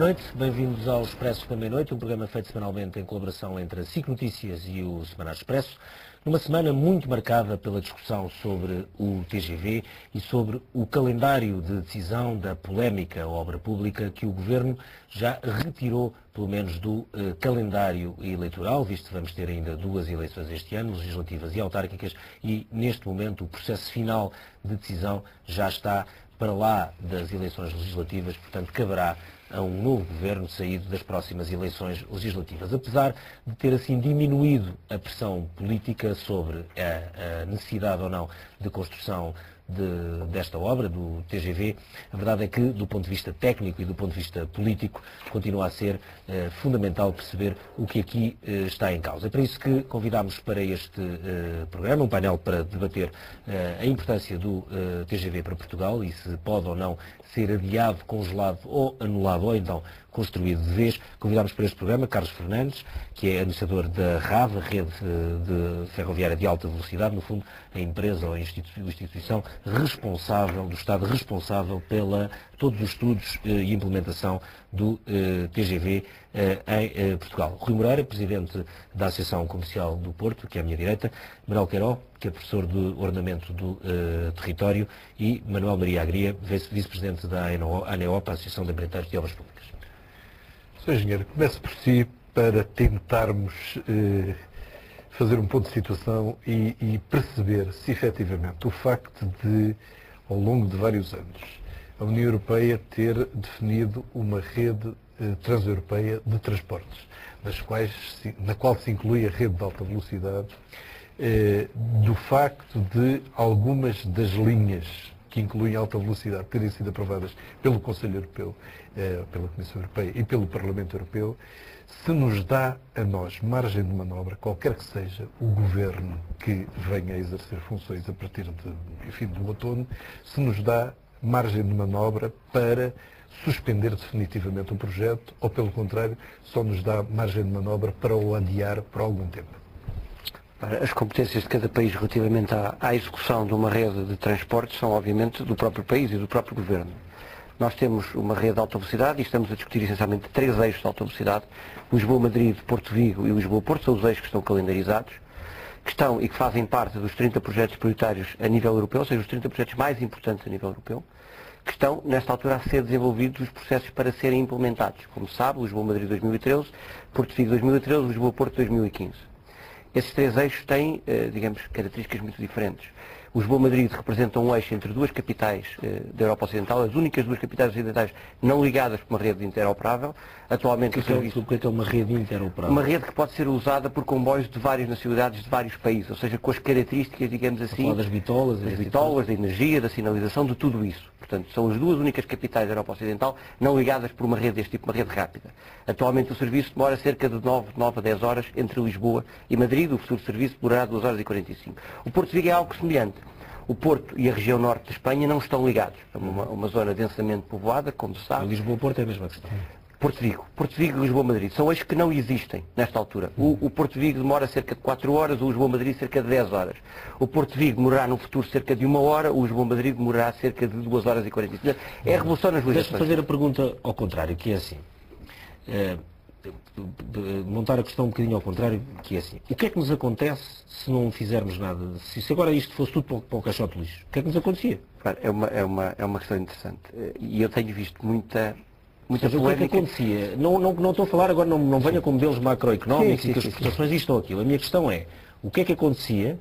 noite, bem-vindos ao Expresso da Meia-Noite, um programa feito semanalmente em colaboração entre a SIC Notícias e o Semanário Expresso, numa semana muito marcada pela discussão sobre o TGV e sobre o calendário de decisão da polémica obra pública que o Governo já retirou, pelo menos, do calendário eleitoral, visto que vamos ter ainda duas eleições este ano, legislativas e autárquicas, e neste momento o processo final de decisão já está para lá das eleições legislativas, portanto caberá a um novo governo saído das próximas eleições legislativas. Apesar de ter assim diminuído a pressão política sobre a necessidade ou não de construção desta obra, do TGV, a verdade é que, do ponto de vista técnico e do ponto de vista político, continua a ser fundamental perceber o que aqui está em causa. É para isso que convidámos para este programa um painel para debater a importância do TGV para Portugal e se pode ou não ser adiado, congelado ou anulado, ou então construído de vez. Convidámos para este programa Carlos Fernandes, que é administrador da RAV, a Rede de Ferroviária de Alta Velocidade, no fundo, a empresa ou a instituição responsável, do Estado responsável pela todos os estudos e implementação do TGV em Portugal. Rui Moreira, presidente da Associação Comercial do Porto, que é à minha direita, Manuel Queiró, que é professor de ordenamento do território, e Manuel Maria Agria, vice-presidente da ANEOP, a Associação de Empreiteiros de Obras Públicas. Sr. Engenheiro, começo por si para tentarmos fazer um ponto de situação e perceber se efetivamente o facto de, ao longo de vários anos, a União Europeia ter definido uma rede transeuropeia de transportes, na qual se inclui a rede de alta velocidade, do facto de algumas das linhas que incluem alta velocidade terem sido aprovadas pelo Conselho Europeu, pela Comissão Europeia e pelo Parlamento Europeu, se nos dá a nós margem de manobra, qualquer que seja o governo que venha a exercer funções a partir do outono, se nos dá margem de manobra para suspender definitivamente o projeto ou, pelo contrário, só nos dá margem de manobra para o adiar por algum tempo. As competências de cada país relativamente à execução de uma rede de transportes são, obviamente, do próprio país e do próprio governo. Nós temos uma rede de alta velocidade e estamos a discutir essencialmente 3 eixos de alta velocidade: Lisboa-Madrid, Porto-Vigo e Lisboa-Porto, são os eixos que estão calendarizados, que estão e que fazem parte dos 30 projetos prioritários a nível europeu, ou seja, os 30 projetos mais importantes a nível europeu, que estão, nesta altura, a ser desenvolvidos os processos para serem implementados. Como se sabe, Lisboa-Madrid 2013, Porto-Vigo 2013, Lisboa-Porto 2015. Esses 3 eixos têm, digamos, características muito diferentes. O Lisboa-Madrid representa um eixo entre duas capitais da Europa Ocidental, as únicas 2 capitais ocidentais não ligadas por uma rede interoperável. Atualmente, é uma rede interoperável? Uma rede que pode ser usada por comboios de várias nacionalidades de vários países, ou seja, com as características, digamos assim, das bitolas, da energia, da sinalização, de tudo isso. Portanto, são as 2 únicas capitais da Europa Ocidental não ligadas por uma rede deste tipo, uma rede rápida. Atualmente o serviço demora cerca de 9 a 10 horas entre Lisboa e Madrid. O futuro serviço demorará 2 horas e 45. O Porto Vigo é algo semelhante. O Porto e a região norte de Espanha não estão ligados. É uma zona densamente povoada, como se sabe. Lisboa-Porto é a mesma questão. Porto Vigo e Lisboa-Madrid são eixos que não existem nesta altura. O Porto Vigo demora cerca de 4 horas, o Lisboa-Madrid cerca de 10 horas. O Porto Vigo demorará no futuro cerca de 1 hora, o Lisboa-Madrid demorará cerca de 2 horas e 45. É a revolução nas ligações. Deixa-me fazer a pergunta ao contrário, que é assim. Montar a questão um bocadinho ao contrário, que é assim: o que é que nos acontece se não fizermos nada? Se agora isto fosse tudo para o caixote de lixo, o que é que nos acontecia? Claro, é uma questão interessante. E eu tenho visto muita polémica. O que é que acontecia? Não estou a falar agora, não venha com modelos macroeconómicos e que as exportações isto ou aquilo. A minha questão é: o que é que acontecia,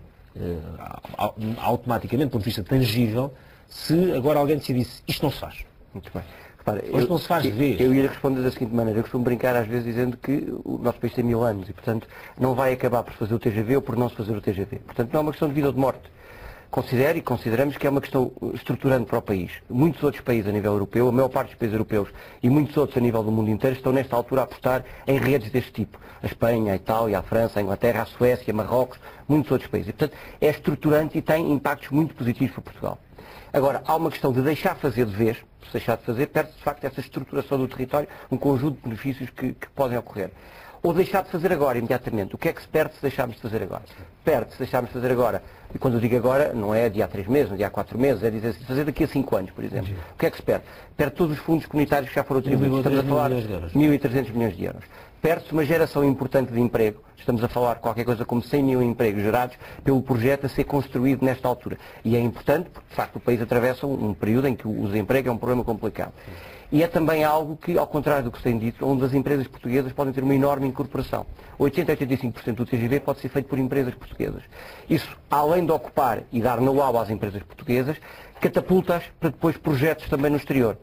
automaticamente, do ponto de vista tangível, se agora alguém decidisse isto não se faz? Muito bem. Hoje não se faz de vez. Eu ia responder da seguinte maneira: eu costumo brincar às vezes dizendo que o nosso país tem 1000 anos e, portanto, não vai acabar por fazer o TGV ou por não se fazer o TGV. Portanto, não é uma questão de vida ou de morte. Considero e consideramos que é uma questão estruturante para o país. Muitos outros países a nível europeu, a maior parte dos países europeus e muitos outros a nível do mundo inteiro estão nesta altura a apostar em redes deste tipo. A Espanha, a Itália, a França, a Inglaterra, a Suécia, Marrocos, muitos outros países. E, portanto, é estruturante e tem impactos muito positivos para Portugal. Agora, há uma questão de deixar fazer de vez. Se deixar de fazer, perde-se de facto essa estruturação do território, um conjunto de benefícios que podem ocorrer. ou deixar de fazer agora, imediatamente. O que é que se perde se deixarmos de fazer agora? Perde se deixarmos de fazer agora. E quando eu digo agora, não é de há 3 meses, não é de há 4 meses, é dizer se fazer daqui a 5 anos, por exemplo. O que é que se perde? Perde todos os fundos comunitários que já foram atribuídos. Estamos a falar de 1.300 milhões de euros. Perde-se uma geração importante de emprego. Estamos a falar qualquer coisa como 100 mil empregos gerados pelo projeto a ser construído nesta altura. E é importante porque, de facto, o país atravessa um período em que o desemprego é um problema complicado. E é também algo que, ao contrário do que se tem dito, onde as empresas portuguesas podem ter uma enorme incorporação. 80 a 85% do TGV pode ser feito por empresas portuguesas. Isso, além de ocupar e dar know-how às empresas portuguesas, catapulta-as para depois projetos também no exterior.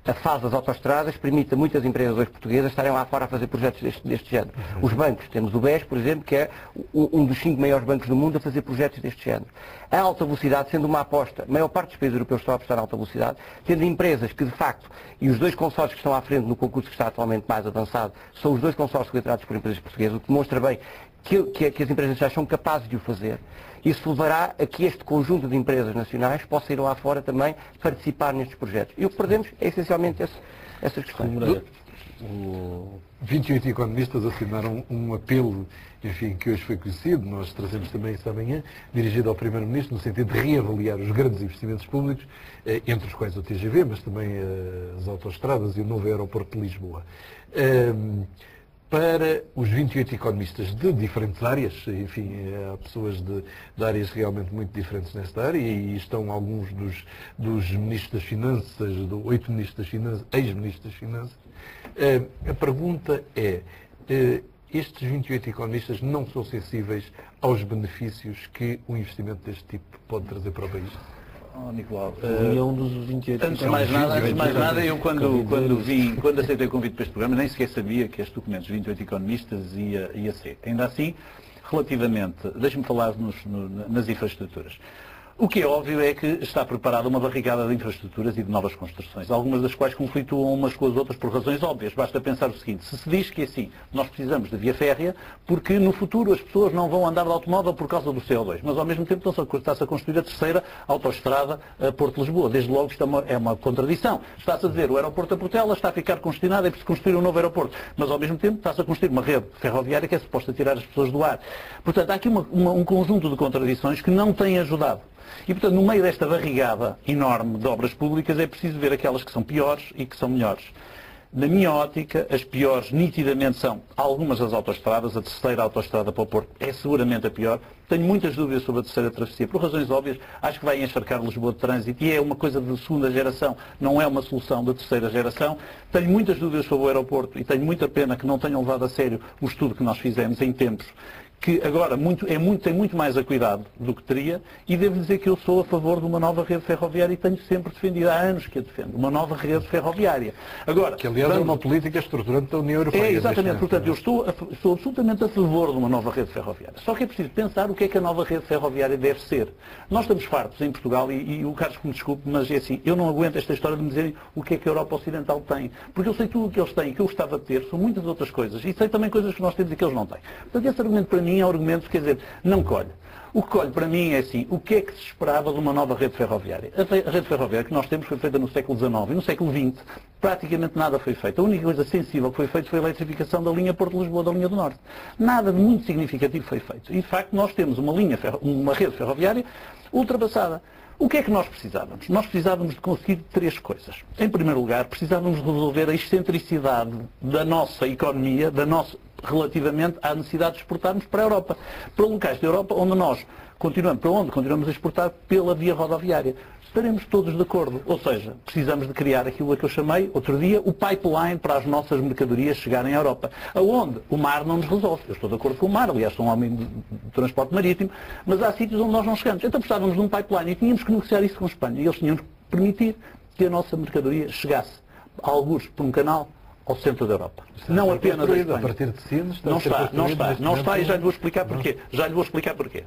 A fase das autoestradas permite a muitas empresas hoje portuguesas estarem lá fora a fazer projetos deste género. Os bancos, temos o BES, por exemplo, que é um dos 5 maiores bancos do mundo a fazer projetos deste género. A alta velocidade sendo uma aposta, a maior parte dos países europeus estão a apostar na alta velocidade, tendo empresas que, de facto, e os 2 consórcios que estão à frente no concurso que está atualmente mais avançado, são os 2 consórcios liderados por empresas portuguesas, o que demonstra bem que as empresas já são capazes de o fazer. Isso levará a que este conjunto de empresas nacionais possa ir lá fora também participar nestes projetos. E o que perdemos é essencialmente essas questões. 28 economistas assinaram um apelo, enfim, que hoje foi conhecido, nós trazemos também isso amanhã, dirigido ao Primeiro-Ministro, no sentido de reavaliar os grandes investimentos públicos, entre os quais o TGV, mas também as autoestradas e o novo aeroporto de Lisboa. Para os 28 economistas de diferentes áreas, enfim, há pessoas de áreas realmente muito diferentes nesta área, e estão alguns dos ministros das Finanças, 8 ministros das Finanças, ex-ministros das Finanças. A pergunta é, estes 28 economistas não são sensíveis aos benefícios que um investimento deste tipo pode trazer para o país? Nicolau, dos 28 antes de mais nada, eu quando aceitei o convite para este programa, nem sequer sabia que este documento dos 28 economistas ia ser. Ainda assim, relativamente, deixe-me falar nas infraestruturas. O que é óbvio é que está preparada uma barricada de infraestruturas e de novas construções, algumas das quais conflituam umas com as outras por razões óbvias. Basta pensar o seguinte, se diz que assim, nós precisamos de via férrea porque no futuro as pessoas não vão andar de automóvel por causa do CO2, mas ao mesmo tempo está-se a construir a terceira autoestrada a Porto de Lisboa. Desde logo isto é uma contradição. Está-se a dizer o aeroporto da Portela está a ficar congestionado, é preciso construir um novo aeroporto, mas ao mesmo tempo está-se a construir uma rede ferroviária que é suposta tirar as pessoas do ar. Portanto, há aqui um conjunto de contradições que não têm ajudado. E, portanto, no meio desta barrigada enorme de obras públicas é preciso ver aquelas que são piores e que são melhores. Na minha ótica, as piores nitidamente são algumas das autoestradas. A terceira autoestrada para o Porto é seguramente a pior. Tenho muitas dúvidas sobre a terceira travessia, por razões óbvias. Acho que vai encharcar Lisboa de trânsito e é uma coisa de segunda geração, não é uma solução de terceira geração. Tenho muitas dúvidas sobre o aeroporto e tenho muita pena que não tenham levado a sério o estudo que nós fizemos em tempos, que agora tem muito mais acuidado do que teria, e devo dizer que eu sou a favor de uma nova rede ferroviária e tenho sempre defendido, há anos que a defendo, uma nova rede ferroviária. Agora, que aliás é uma política estruturante da União Europeia. É, exatamente, portanto eu estou absolutamente a favor de uma nova rede ferroviária. Só que é preciso pensar o que é que a nova rede ferroviária deve ser. Nós estamos fartos em Portugal, e o Carlos me desculpe, mas é assim, eu não aguento esta história de me dizerem o que é que a Europa Ocidental tem, porque eu sei tudo o que eles têm, e que eu gostava de ter, são muitas outras coisas, e sei também coisas que nós temos e que eles não têm. Portanto, esse argumento para mim é um argumento, quer dizer, não colhe. O que colhe para mim é assim, o que é que se esperava de uma nova rede ferroviária? A rede ferroviária que nós temos foi feita no século XIX e no século XX praticamente nada foi feito. A única coisa sensível que foi feita foi a eletrificação da linha Porto de Lisboa, da linha do Norte. Nada de muito significativo foi feito. E de facto nós temos uma rede ferroviária ultrapassada. O que é que nós precisávamos? Nós precisávamos de conseguir 3 coisas. Em primeiro lugar, precisávamos de resolver a excentricidade da nossa economia, relativamente à necessidade de exportarmos para a Europa. Para locais da Europa onde nós continuamos a exportar pela via rodoviária. Estaremos todos de acordo. Ou seja, precisamos de criar aquilo a que eu chamei, outro dia, o pipeline para as nossas mercadorias chegarem à Europa. Aonde o mar não nos resolve. Eu estou de acordo com o mar, aliás, sou um homem de transporte marítimo, mas há sítios onde nós não chegamos. Então precisávamos de um pipeline e tínhamos que negociar isso com a Espanha. E eles tinham que permitir que a nossa mercadoria chegasse, alguns por um canal, ao centro da Europa. Não apenas a Espanha. A partir de Sines, não está, e já lhe vou explicar porquê.